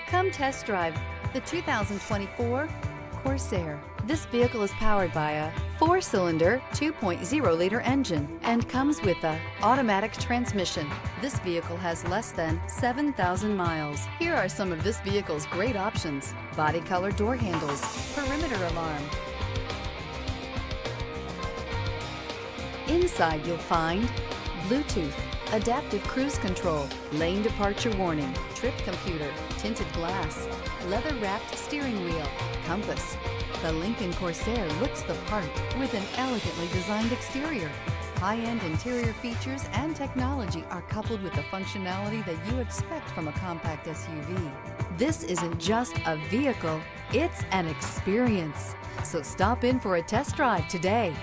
Come test drive the 2024 Corsair. This vehicle is powered by a 4-cylinder, 2.0-liter engine and comes with a automatic transmission. This vehicle has less than 7,000 miles. Here are some of this vehicle's great options: body color door handles, perimeter alarm. Inside you'll find Bluetooth, adaptive cruise control, lane departure warning, trip computer, tinted glass, leather-wrapped steering wheel, compass. The Lincoln Corsair looks the part with an elegantly designed exterior. High-end interior features and technology are coupled with the functionality that you expect from a compact SUV. This isn't just a vehicle, it's an experience. So stop in for a test drive today.